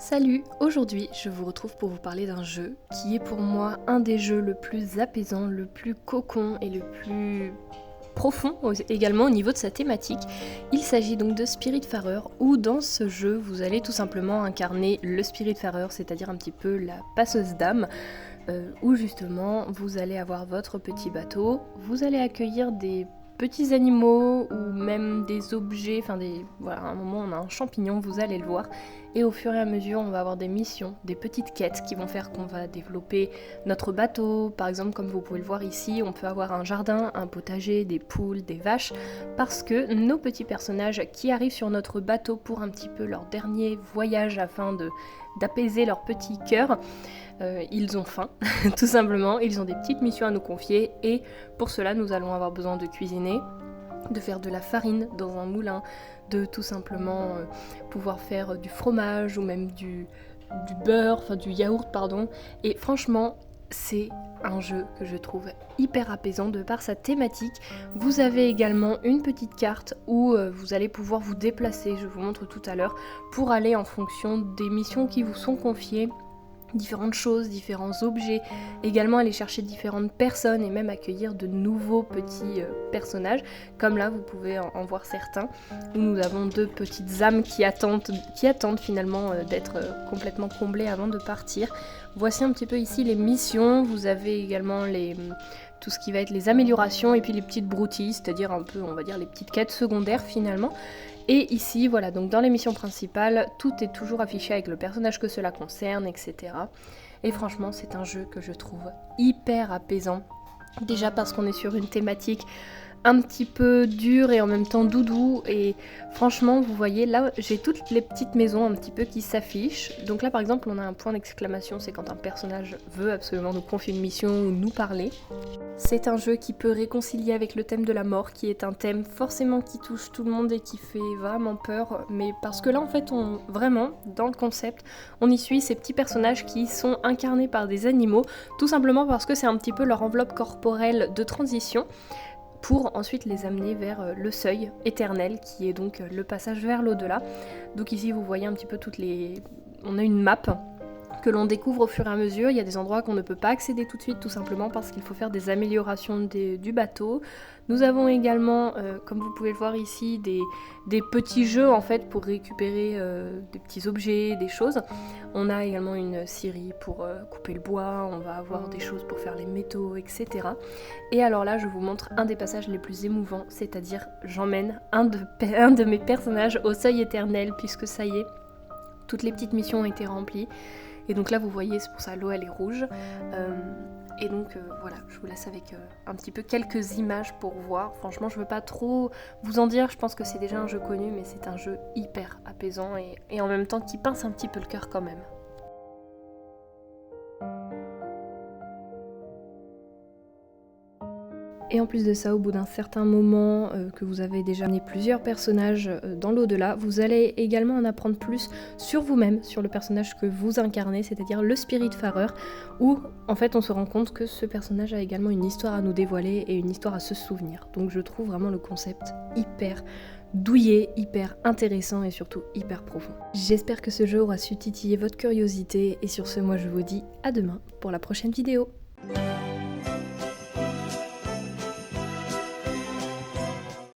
Salut, aujourd'hui je vous retrouve pour vous parler d'un jeu qui est pour moi un des jeux le plus apaisant, le plus cocon et le plus profond également au niveau de sa thématique. Il s'agit donc de Spiritfarer où dans ce jeu vous allez tout simplement incarner le Spiritfarer, c'est-à-dire un petit peu la passeuse d'âme, où justement vous allez avoir votre petit bateau, vous allez accueillir des petits animaux ou même des objets, voilà, à un moment on a un champignon, vous allez le voir, et au fur et à mesure on va avoir des missions, des petites quêtes qui vont faire qu'on va développer notre bateau. Par exemple, comme vous pouvez le voir ici, on peut avoir un jardin, un potager, des poules, des vaches, parce que nos petits personnages qui arrivent sur notre bateau pour un petit peu leur dernier voyage afin d'apaiser leur petit cœur, ils ont faim, tout simplement, ils ont des petites missions à nous confier et pour cela nous allons avoir besoin de cuisiner, de faire de la farine dans un moulin, de tout simplement pouvoir faire du fromage ou même du beurre, enfin du yaourt pardon, et franchement c'est un jeu que je trouve hyper apaisant de par sa thématique. Vous avez également une petite carte où vous allez pouvoir vous déplacer, je vous montre tout à l'heure, pour aller en fonction des missions qui vous sont confiées, différentes choses, différents objets, également aller chercher différentes personnes et même accueillir de nouveaux petits personnages, comme là vous pouvez en voir certains, où nous avons deux petites âmes qui attendent finalement d'être complètement comblées avant de partir. Voici un petit peu ici les missions, vous avez également tout ce qui va être les améliorations et puis les petites broutilles, c'est-à-dire un peu on va dire les petites quêtes secondaires finalement. Et ici, voilà, donc dans les missions principales, tout est toujours affiché avec le personnage que cela concerne, etc. Et franchement, c'est un jeu que je trouve hyper apaisant. Déjà parce qu'on est sur une thématique un petit peu dure et en même temps doudou. Et franchement, vous voyez, là, j'ai toutes les petites maisons un petit peu qui s'affichent. Donc là, par exemple, on a un point d'exclamation, c'est quand un personnage veut absolument nous confier une mission ou nous parler. C'est un jeu qui peut réconcilier avec le thème de la mort, qui est un thème forcément qui touche tout le monde et qui fait vraiment peur, mais parce que là en fait vraiment dans le concept on y suit ces petits personnages qui sont incarnés par des animaux, tout simplement parce que c'est un petit peu leur enveloppe corporelle de transition pour ensuite les amener vers le seuil éternel qui est donc le passage vers l'au-delà. Donc ici vous voyez un petit peu on a une map que l'on découvre au fur et à mesure. Il y a des endroits qu'on ne peut pas accéder tout de suite, tout simplement parce qu'il faut faire des améliorations du bateau. Nous avons également, comme vous pouvez le voir ici, des petits jeux en fait pour récupérer des petits objets, des choses. On a également une scierie pour couper le bois, on va avoir des choses pour faire les métaux, etc. Et alors là, je vous montre un des passages les plus émouvants, c'est-à-dire j'emmène un de mes personnages au seuil éternel, puisque ça y est, toutes les petites missions ont été remplies. Et donc là vous voyez, c'est pour ça l'eau elle est rouge. Et donc voilà, je vous laisse avec un petit peu quelques images pour voir. Franchement je veux pas trop vous en dire, je pense que c'est déjà un jeu connu, mais c'est un jeu hyper apaisant et en même temps qui pince un petit peu le cœur quand même. Et en plus de ça, au bout d'un certain moment que vous avez déjà amené plusieurs personnages dans l'au-delà, vous allez également en apprendre plus sur vous-même, sur le personnage que vous incarnez, c'est-à-dire le Spiritfarer, où en fait on se rend compte que ce personnage a également une histoire à nous dévoiler et une histoire à se souvenir. Donc je trouve vraiment le concept hyper douillet, hyper intéressant et surtout hyper profond. J'espère que ce jeu aura su titiller votre curiosité et sur ce moi je vous dis à demain pour la prochaine vidéo.